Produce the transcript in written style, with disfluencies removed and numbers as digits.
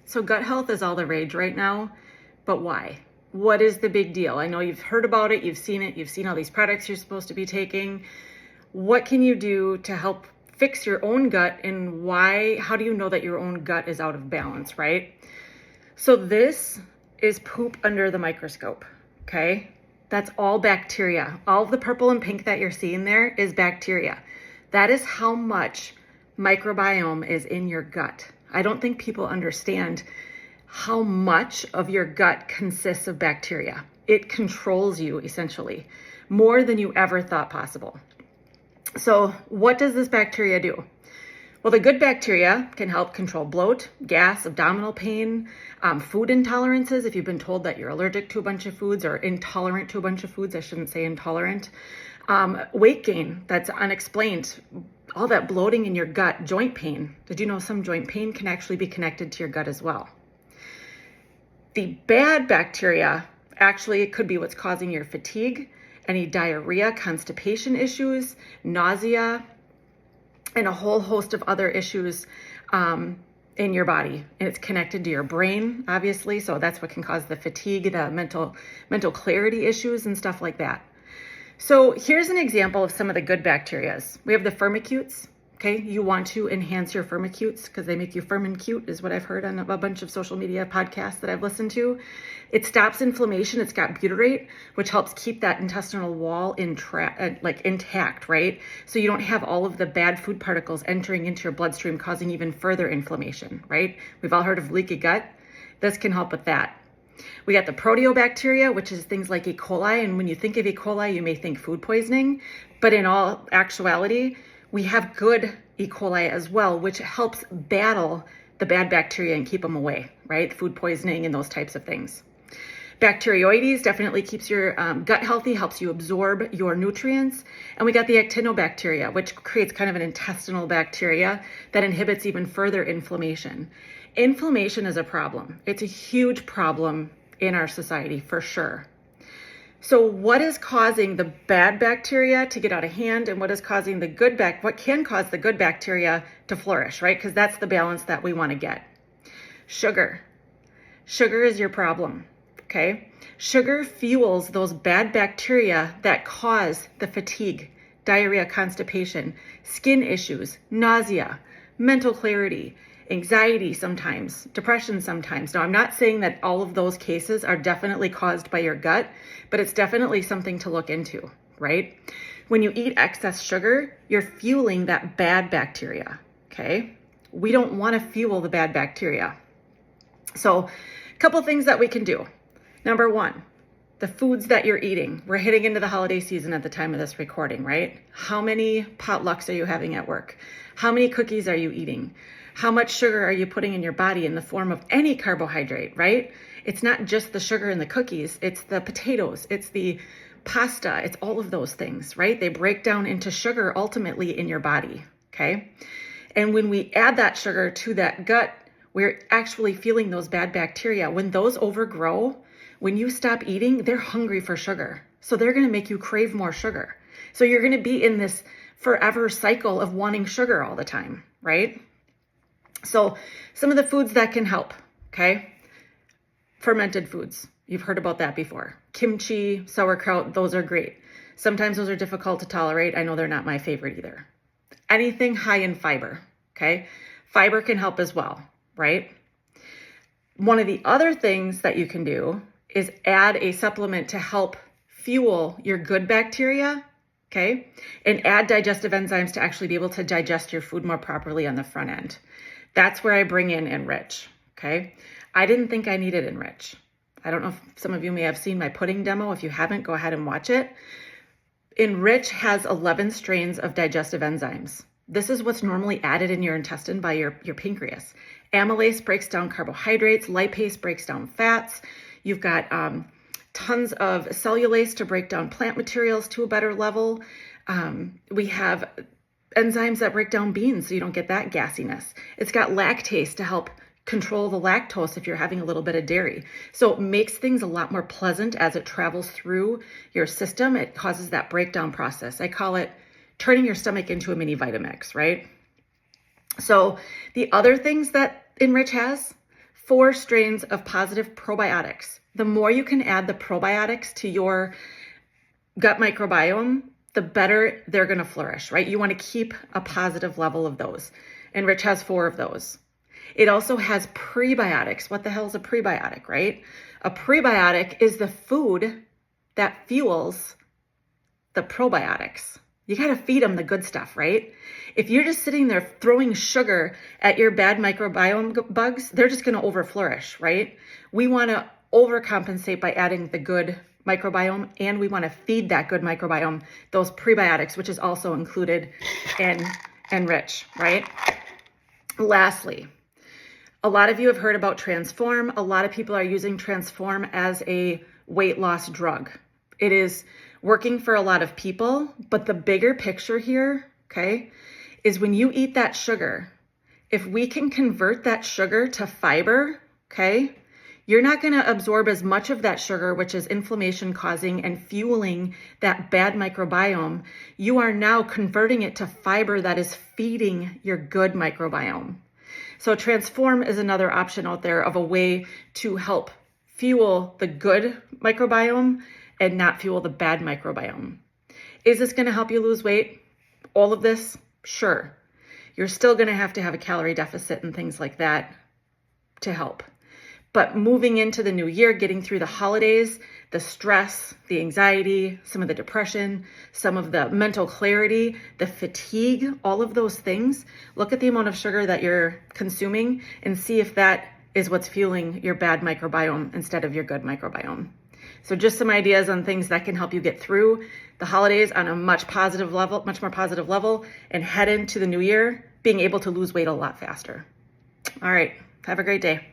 So gut health is all the rage right now, but why? What is the big deal? I know you've heard about it, you've seen all these products you're supposed to be taking. What can you do to help fix your own gut, and how do you know that your own gut is out of balance, right? So this is poop under the microscope, okay? That's all bacteria. All of the purple and pink that you're seeing there is bacteria. That is how much microbiome is in your gut. I don't think people understand how much of your gut consists of bacteria. It controls you essentially more than you ever thought possible. So what does this bacteria do? Well, the good bacteria can help control bloat, gas, abdominal pain, food intolerances. If you've been told that you're allergic to a bunch of foods or intolerant to a bunch of foods, I shouldn't say intolerant. Weight gain that's unexplained, all that bloating in your gut, joint pain. Did you know some joint pain can actually be connected to your gut as well? The bad bacteria actually could be what's causing your fatigue, any diarrhea, constipation issues, nausea, and a whole host of other issues in your body. And it's connected to your brain, obviously. So that's what can cause the fatigue, the mental clarity issues and stuff like that. So here's an example of some of the good bacteria. We have the firmicutes. Okay, you want to enhance your firmicutes because they make you firm and cute, is what I've heard on a bunch of social media podcasts that I've listened to. It stops inflammation. It's got butyrate, which helps keep that intestinal wall intact, right? So you don't have all of the bad food particles entering into your bloodstream, causing even further inflammation, right? We've all heard of leaky gut. This can help with that. We got the proteobacteria, which is things like E. coli. And when you think of E. coli, you may think food poisoning. But in all actuality, we have good E. coli as well, which helps battle the bad bacteria and keep them away, right? Food poisoning and those types of things. Bacteroides definitely keeps your gut healthy, helps you absorb your nutrients. And we got the actinobacteria, which creates kind of an intestinal bacteria that inhibits even further inflammation. Inflammation is a problem. It's a huge problem in our society for sure. So what is causing the bad bacteria to get out of hand, and what is causing what can cause the good bacteria to flourish, right? Because that's the balance that we want to get. Sugar. Sugar is your problem, okay? Sugar fuels those bad bacteria that cause the fatigue, diarrhea, constipation, skin issues, nausea, mental clarity, anxiety sometimes, depression sometimes. Now, I'm not saying that all of those cases are definitely caused by your gut, but it's definitely something to look into, right? When you eat excess sugar, you're fueling that bad bacteria, okay? We don't want to fuel the bad bacteria. So a couple things that we can do. Number one, the foods that you're eating. We're hitting into the holiday season at the time of this recording, right? How many potlucks are you having at work? How many cookies are you eating? How much sugar are you putting in your body in the form of any carbohydrate, right? It's not just the sugar in the cookies, it's the potatoes, it's the pasta, it's all of those things, right? They break down into sugar ultimately in your body, okay? And when we add that sugar to that gut, we're actually fueling those bad bacteria. When those overgrow, when you stop eating, they're hungry for sugar. So they're gonna make you crave more sugar. So you're gonna be in this forever cycle of wanting sugar all the time, right? So some of the foods that can help, okay? Fermented foods. You've heard about that before. Kimchi, sauerkraut, those are great. Sometimes those are difficult to tolerate. I know they're not my favorite either. Anything high in fiber, okay? Fiber can help as well, right? One of the other things that you can do is add a supplement to help fuel your good bacteria, okay? And add digestive enzymes to actually be able to digest your food more properly on the front end. That's where I bring in Enrich, okay? I didn't think I needed Enrich. I don't know if some of you may have seen my pudding demo. If you haven't, go ahead and watch it. Enrich has 11 strains of digestive enzymes. This is what's normally added in your intestine by your pancreas. Amylase breaks down carbohydrates. Lipase breaks down fats. You've got tons of cellulase to break down plant materials to a better level. We have enzymes that break down beans so you don't get that gassiness. It's got lactase to help control the lactose if you're having a little bit of dairy. So it makes things a lot more pleasant as it travels through your system. It causes that breakdown process. I call it turning your stomach into a mini Vitamix, right? So the other things that Enrich has, 4 strains of positive probiotics. The more you can add the probiotics to your gut microbiome, the better they're going to flourish, right? You want to keep a positive level of those. Enrich has 4 of those. It also has prebiotics. What the hell is a prebiotic, right? A prebiotic is the food that fuels the probiotics. You got to feed them the good stuff, right? If you're just sitting there throwing sugar at your bad microbiome bugs, they're just going to overflourish, right? We want to overcompensate by adding the good microbiome, and we want to feed that good microbiome those prebiotics, which is also included in Enrich, right? Lastly, a lot of you have heard about Transform. A lot of people are using Transform as a weight loss drug. It is working for a lot of people, but the bigger picture here, okay, is when you eat that sugar, if we can convert that sugar to fiber, okay, you're not going to absorb as much of that sugar, which is inflammation causing and fueling that bad microbiome. You are now converting it to fiber that is feeding your good microbiome. So Transform is another option out there of a way to help fuel the good microbiome and not fuel the bad microbiome. Is this going to help you lose weight? All of this? Sure. You're still going to have a calorie deficit and things like that to help. But moving into the new year, getting through the holidays, the stress, the anxiety, some of the depression, some of the mental clarity, the fatigue, all of those things, look at the amount of sugar that you're consuming and see if that is what's fueling your bad microbiome instead of your good microbiome. So just some ideas on things that can help you get through the holidays on a much more positive level, and head into the new year being able to lose weight a lot faster. All right, have a great day.